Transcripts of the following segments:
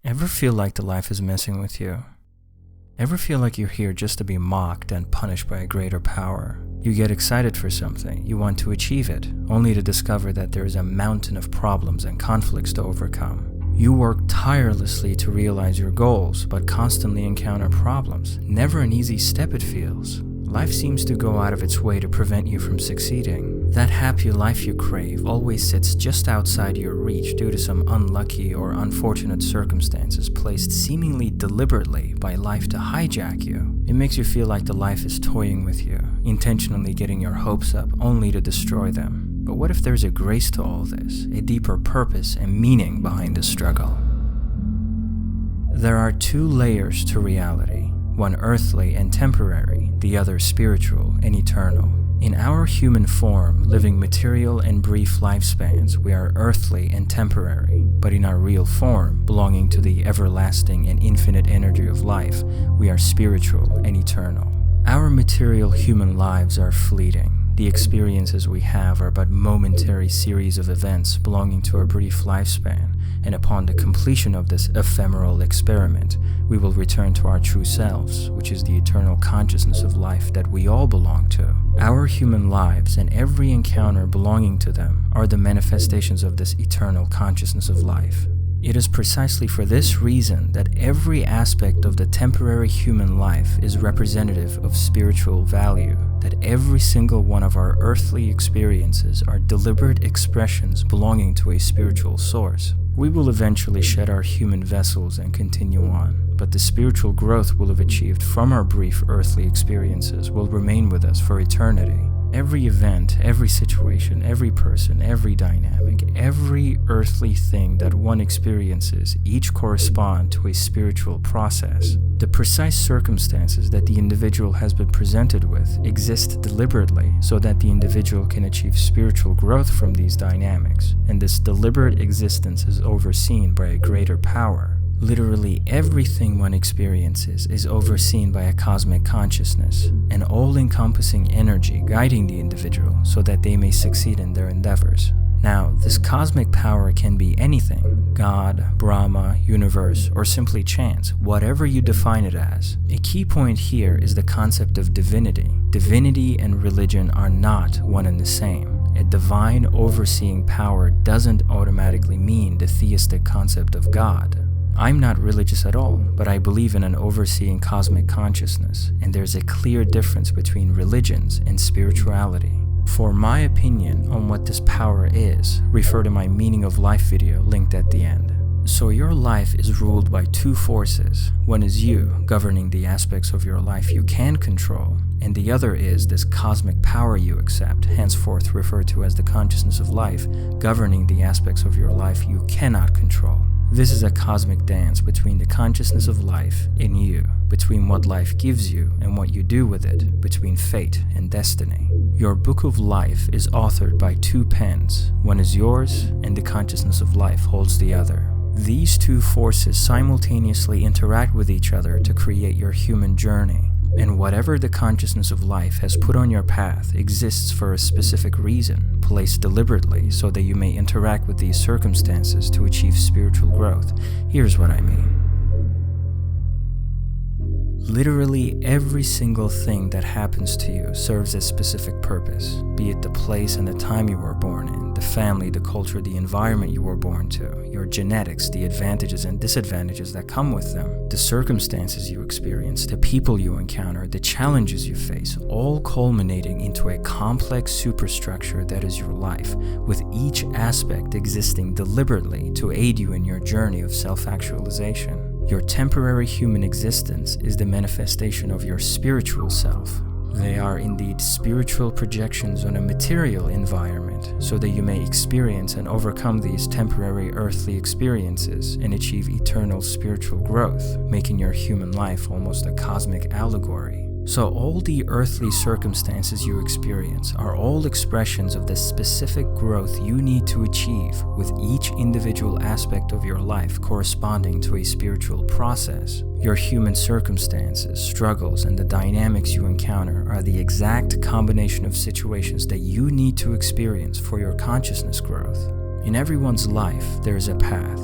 Ever feel like the life is messing with you? Ever feel like you're here just to be mocked and punished by a greater power? You get excited for something, you want to achieve it, only to discover that there is a mountain of problems and conflicts to overcome. You work tirelessly to realize your goals, but constantly encounter problems. Never an easy step, it feels. Life seems to go out of its way to prevent you from succeeding. That happy life you crave always sits just outside your reach due to some unlucky or unfortunate circumstances placed seemingly deliberately by life to hijack you. It makes you feel like the life is toying with you, intentionally getting your hopes up only to destroy them. But what if there's a grace to all this, a deeper purpose and meaning behind the struggle? There are two layers to reality. One earthly and temporary, the other spiritual and eternal. In our human form, living material and brief lifespans, we are earthly and temporary, but in our real form, belonging to the everlasting and infinite energy of life, we are spiritual and eternal. Our material human lives are fleeting. The experiences we have are but momentary series of events belonging to a brief lifespan, and upon the completion of this ephemeral experiment, we will return to our true selves, which is the eternal consciousness of life that we all belong to. Our human lives and every encounter belonging to them are the manifestations of this eternal consciousness of life. It is precisely for this reason that every aspect of the temporary human life is representative of spiritual value, that every single one of our earthly experiences are deliberate expressions belonging to a spiritual source. We will eventually shed our human vessels and continue on, but the spiritual growth we'll have achieved from our brief earthly experiences will remain with us for eternity. Every event, every situation, every person, every dynamic, every earthly thing that one experiences, each correspond to a spiritual process. The precise circumstances that the individual has been presented with exist deliberately so that the individual can achieve spiritual growth from these dynamics, and this deliberate existence is overseen by a greater power. Literally everything one experiences is overseen by a cosmic consciousness, an all-encompassing energy guiding the individual so that they may succeed in their endeavors. Now, this cosmic power can be anything: God, Brahma, universe, or simply chance, whatever you define it as. A key point here is the concept of divinity. Divinity and religion are not one and the same. A divine overseeing power doesn't automatically mean the theistic concept of God. I'm not religious at all, but I believe in an overseeing cosmic consciousness, and there's a clear difference between religions and spirituality. For my opinion on what this power is, refer to my Meaning of Life video linked at the end. So your life is ruled by two forces. One is you, governing the aspects of your life you can control, and the other is this cosmic power you accept, henceforth referred to as the consciousness of life, governing the aspects of your life you cannot control. This is a cosmic dance between the consciousness of life in you, between what life gives you and what you do with it, between fate and destiny. Your book of life is authored by two pens. One is yours, and the consciousness of life holds the other. These two forces simultaneously interact with each other to create your human journey. And whatever the consciousness of life has put on your path exists for a specific reason, placed deliberately so that you may interact with these circumstances to achieve spiritual growth. Here's what I mean. Literally every single thing that happens to you serves a specific purpose, be it the place and the time you were born in, the family, the culture, the environment you were born to, your genetics, the advantages and disadvantages that come with them, the circumstances you experience, the people you encounter, the challenges you face, all culminating into a complex superstructure that is your life, with each aspect existing deliberately to aid you in your journey of self-actualization. Your temporary human existence is the manifestation of your spiritual self. They are indeed spiritual projections on a material environment, so that you may experience and overcome these temporary earthly experiences and achieve eternal spiritual growth, making your human life almost a cosmic allegory. So all the earthly circumstances you experience are all expressions of the specific growth you need to achieve, with each individual aspect of your life corresponding to a spiritual process. Your human circumstances, struggles, and the dynamics you encounter are the exact combination of situations that you need to experience for your consciousness growth. In everyone's life, there is a path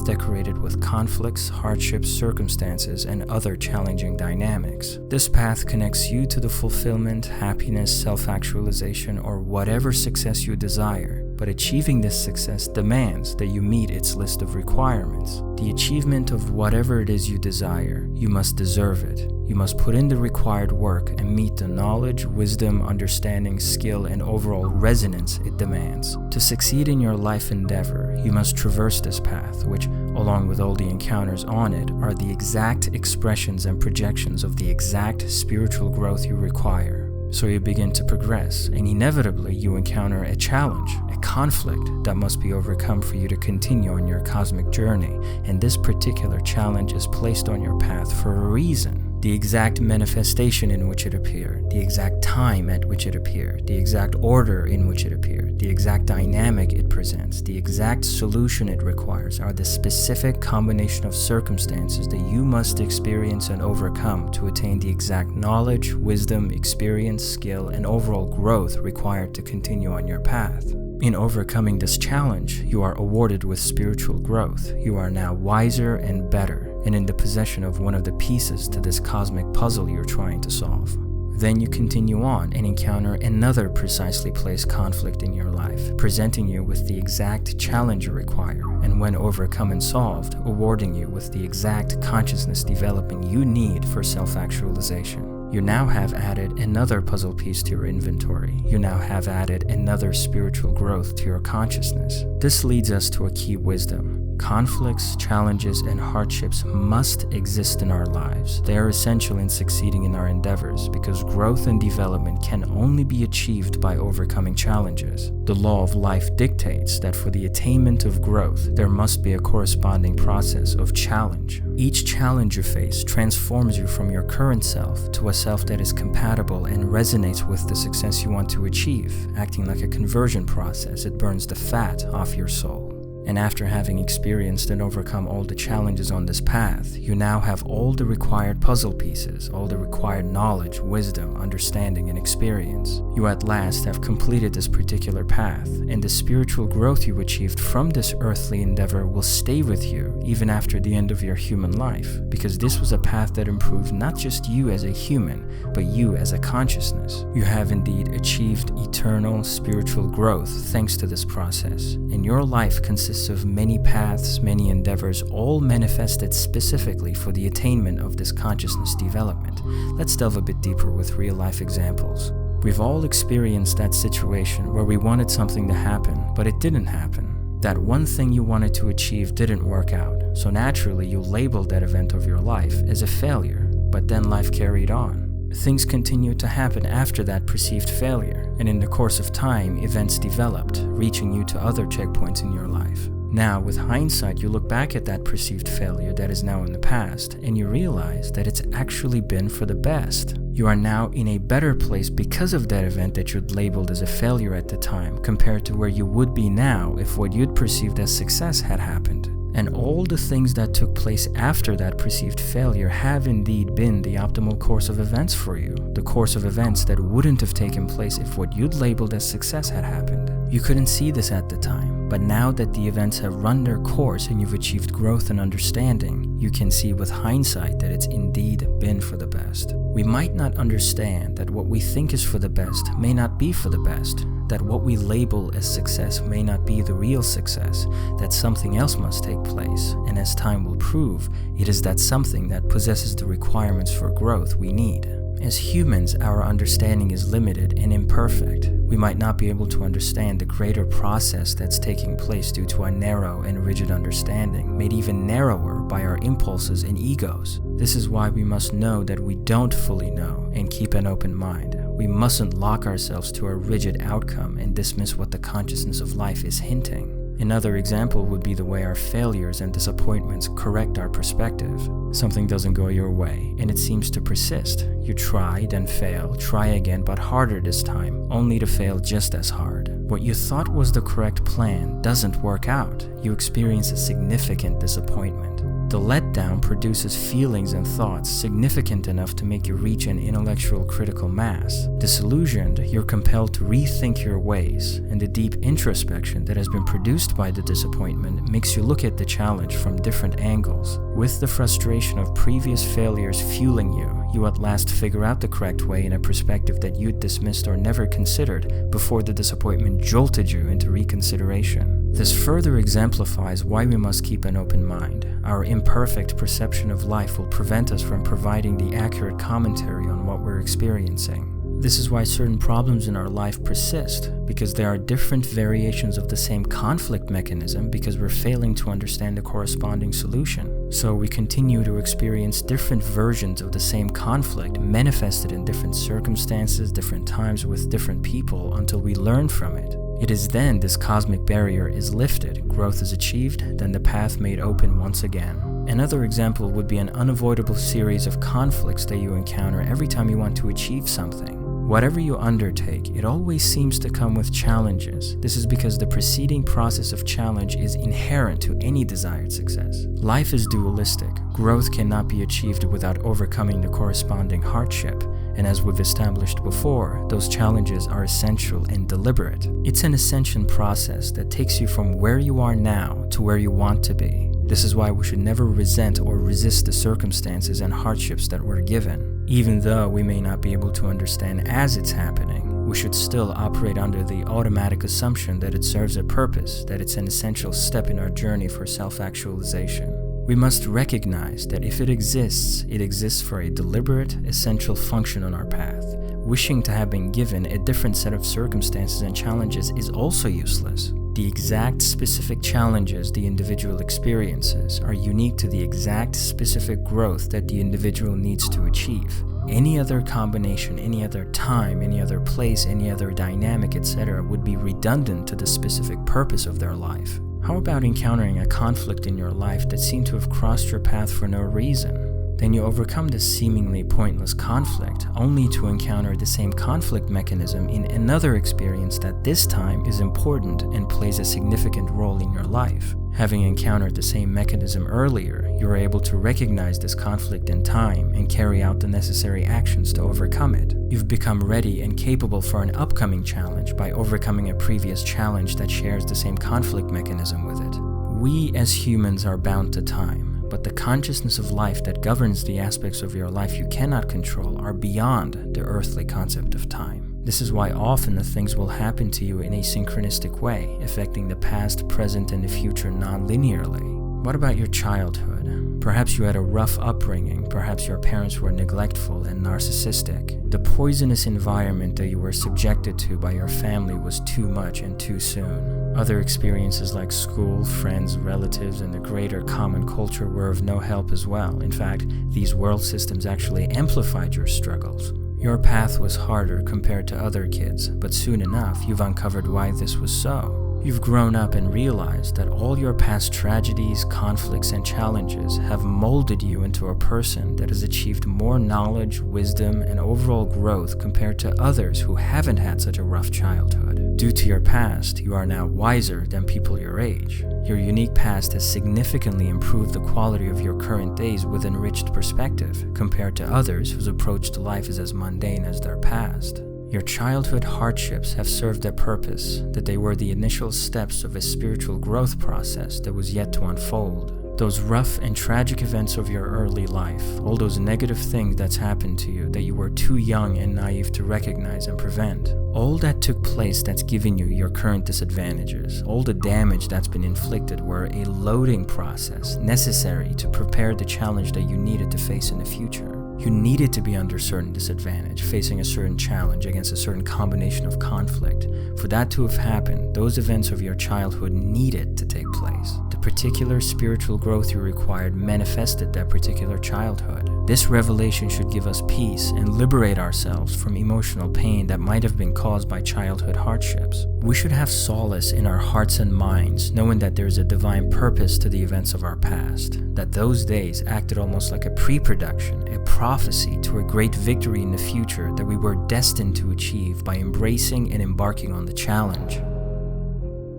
decorated with conflicts, hardships, circumstances, and other challenging dynamics. This path connects you to the fulfillment, happiness, self-actualization, or whatever success you desire. But achieving this success demands that you meet its list of requirements. The achievement of whatever it is you desire, you must deserve it. You must put in the required work and meet the knowledge, wisdom, understanding, skill, and overall resonance it demands. To succeed in your life endeavor, you must traverse this path, which, along with all the encounters on it, are the exact expressions and projections of the exact spiritual growth you require. So you begin to progress, and inevitably you encounter a challenge, a conflict that must be overcome for you to continue on your cosmic journey, and this particular challenge is placed on your path for a reason. The exact manifestation in which it appeared, the exact time at which it appeared, the exact order in which it appeared, the exact dynamic it presents, the exact solution it requires are the specific combination of circumstances that you must experience and overcome to attain the exact knowledge, wisdom, experience, skill, and overall growth required to continue on your path. In overcoming this challenge, you are awarded with spiritual growth. You are now wiser and better, and in the possession of one of the pieces to this cosmic puzzle you're trying to solve. Then you continue on and encounter another precisely placed conflict in your life, presenting you with the exact challenge you require, and when overcome and solved, awarding you with the exact consciousness development you need for self-actualization. You now have added another puzzle piece to your inventory. You now have added another spiritual growth to your consciousness. This leads us to a key wisdom. Conflicts, challenges, and hardships must exist in our lives. They are essential in succeeding in our endeavors because growth and development can only be achieved by overcoming challenges. The law of life dictates that for the attainment of growth, there must be a corresponding process of challenge. Each challenge you face transforms you from your current self to a self that is compatible and resonates with the success you want to achieve. Acting like a conversion process, it burns the fat off your soul. And after having experienced and overcome all the challenges on this path, you now have all the required puzzle pieces, all the required knowledge, wisdom, understanding, and experience. You at last have completed this particular path, and the spiritual growth you achieved from this earthly endeavor will stay with you even after the end of your human life, because this was a path that improved not just you as a human, but you as a consciousness. You have indeed achieved eternal spiritual growth thanks to this process, and your life consists of many paths, many endeavors, all manifested specifically for the attainment of this consciousness development. Let's delve a bit deeper with real-life examples. We've all experienced that situation where we wanted something to happen, but it didn't happen. That one thing you wanted to achieve didn't work out, so naturally you labeled that event of your life as a failure, but then life carried on. Things continued to happen after that perceived failure, and in the course of time, events developed, reaching you to other checkpoints in your life. Now, with hindsight, you look back at that perceived failure that is now in the past, and you realize that it's actually been for the best. You are now in a better place because of that event that you'd labeled as a failure at the time, compared to where you would be now if what you'd perceived as success had happened. And all the things that took place after that perceived failure have indeed been the optimal course of events for you, the course of events that wouldn't have taken place if what you'd labeled as success had happened. You couldn't see this at the time, but now that the events have run their course and you've achieved growth and understanding, you can see with hindsight that it's indeed been for the best. We might not understand that what we think is for the best may not be for the best, that what we label as success may not be the real success, that something else must take place, and as time will prove, it is that something that possesses the requirements for growth we need. As humans, our understanding is limited and imperfect. We might not be able to understand the greater process that's taking place due to a narrow and rigid understanding, made even narrower by our impulses and egos. This is why we must know that we don't fully know and keep an open mind. We mustn't lock ourselves to a rigid outcome and dismiss what the consciousness of life is hinting. Another example would be the way our failures and disappointments correct our perspective. Something doesn't go your way, and it seems to persist. You try, then fail, try again, but harder this time, only to fail just as hard. What you thought was the correct plan doesn't work out. You experience a significant disappointment. The letdown produces feelings and thoughts significant enough to make you reach an intellectual critical mass. Disillusioned, you're compelled to rethink your ways, and the deep introspection that has been produced by the disappointment makes you look at the challenge from different angles. With the frustration of previous failures fueling you, you at last figure out the correct way in a perspective that you'd dismissed or never considered before the disappointment jolted you into reconsideration. This further exemplifies why we must keep an open mind. Our imperfect perception of life will prevent us from providing the accurate commentary on what we're experiencing. This is why certain problems in our life persist, because there are different variations of the same conflict mechanism because we're failing to understand the corresponding solution. So we continue to experience different versions of the same conflict manifested in different circumstances, different times with different people until we learn from it. It is then this cosmic barrier is lifted, growth is achieved, then the path made open once again. Another example would be an unavoidable series of conflicts that you encounter every time you want to achieve something. Whatever you undertake, it always seems to come with challenges. This is because the preceding process of challenge is inherent to any desired success. Life is dualistic. Growth cannot be achieved without overcoming the corresponding hardship. And as we've established before, those challenges are essential and deliberate. It's an ascension process that takes you from where you are now to where you want to be. This is why we should never resent or resist the circumstances and hardships that we're given. Even though we may not be able to understand as it's happening, we should still operate under the automatic assumption that it serves a purpose, that it's an essential step in our journey for self-actualization. We must recognize that if it exists for a deliberate, essential function on our path. Wishing to have been given a different set of circumstances and challenges is also useless. The exact specific challenges the individual experiences are unique to the exact specific growth that the individual needs to achieve. Any other combination, any other time, any other place, any other dynamic, etc. would be redundant to the specific purpose of their life. How about encountering a conflict in your life that seemed to have crossed your path for no reason? Then you overcome this seemingly pointless conflict, only to encounter the same conflict mechanism in another experience that this time is important and plays a significant role in your life. Having encountered the same mechanism earlier, you are able to recognize this conflict in time and carry out the necessary actions to overcome it. You've become ready and capable for an upcoming challenge by overcoming a previous challenge that shares the same conflict mechanism with it. We as humans are bound to time. But the consciousness of life that governs the aspects of your life you cannot control are beyond the earthly concept of time. This is why often the things will happen to you in a synchronistic way, affecting the past, present, and the future non-linearly. What about your childhood? Perhaps you had a rough upbringing, perhaps your parents were neglectful and narcissistic. The poisonous environment that you were subjected to by your family was too much and too soon. Other experiences like school, friends, relatives, and the greater common culture were of no help as well. In fact, these world systems actually amplified your struggles. Your path was harder compared to other kids, but soon enough you've uncovered why this was so. You've grown up and realized that all your past tragedies, conflicts, and challenges have molded you into a person that has achieved more knowledge, wisdom, and overall growth compared to others who haven't had such a rough childhood. Due to your past, you are now wiser than people your age. Your unique past has significantly improved the quality of your current days with enriched perspective compared to others whose approach to life is as mundane as their past. Your childhood hardships have served a purpose, that they were the initial steps of a spiritual growth process that was yet to unfold. Those rough and tragic events of your early life, all those negative things that's happened to you that you were too young and naive to recognize and prevent, all that took place that's given you your current disadvantages, all the damage that's been inflicted were a loading process necessary to prepare the challenge that you needed to face in the future. You needed to be under certain disadvantage, facing a certain challenge against a certain combination of conflict. For that to have happened, those events of your childhood needed to take place. The particular spiritual growth you required manifested that particular childhood. This revelation should give us peace and liberate ourselves from emotional pain that might have been caused by childhood hardships. We should have solace in our hearts and minds, knowing that there is a divine purpose to the events of our past, that those days acted almost like a pre-production, a prophecy to a great victory in the future that we were destined to achieve by embracing and embarking on the challenge.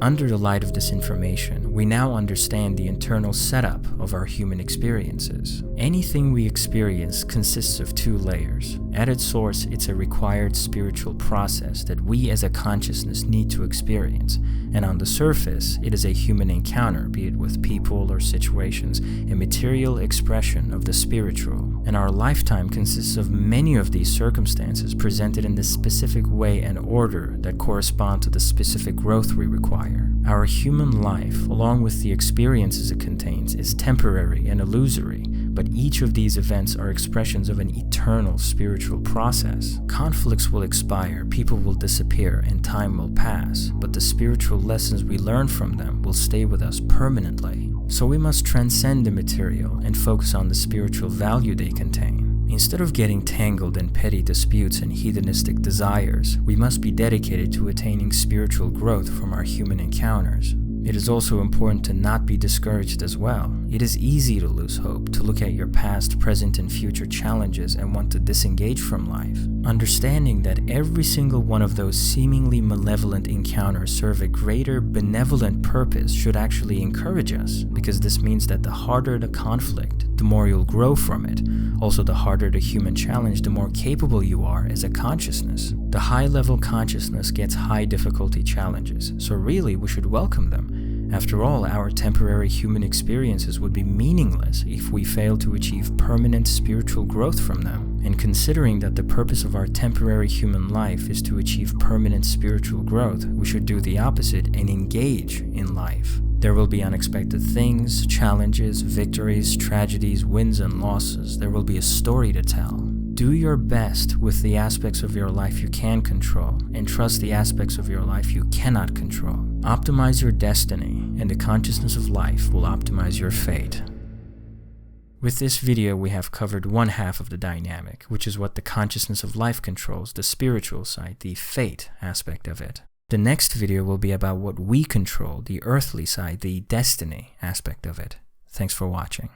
Under the light of this information, we now understand the internal setup of our human experiences. Anything we experience consists of two layers. At its source, it's a required spiritual process that we as a consciousness need to experience, and on the surface, it is a human encounter, be it with people or situations, a material expression of the spiritual. And our lifetime consists of many of these circumstances presented in the specific way and order that correspond to the specific growth we require. Our human life, along with the experiences it contains, is temporary and illusory, but each of these events are expressions of an eternal spiritual process. Conflicts will expire, people will disappear, and time will pass, but the spiritual lessons we learn from them will stay with us permanently. So we must transcend the material and focus on the spiritual value they contain. Instead of getting tangled in petty disputes and hedonistic desires, we must be dedicated to attaining spiritual growth from our human encounters. It is also important to not be discouraged as well. It is easy to lose hope, to look at your past, present, and future challenges and want to disengage from life. Understanding that every single one of those seemingly malevolent encounters serve a greater benevolent purpose should actually encourage us, because this means that the harder the conflict, the more you'll grow from it. Also, the harder the human challenge, the more capable you are as a consciousness. The high-level consciousness gets high-difficulty challenges, so really we should welcome them. After all, our temporary human experiences would be meaningless if we fail to achieve permanent spiritual growth from them. And considering that the purpose of our temporary human life is to achieve permanent spiritual growth, we should do the opposite and engage in life. There will be unexpected things, challenges, victories, tragedies, wins and losses. There will be a story to tell. Do your best with the aspects of your life you can control, and trust the aspects of your life you cannot control. Optimize your destiny, and the consciousness of life will optimize your fate. With this video, we have covered one half of the dynamic, which is what the consciousness of life controls, the spiritual side, the fate aspect of it. The next video will be about what we control, the earthly side, the destiny aspect of it. Thanks for watching.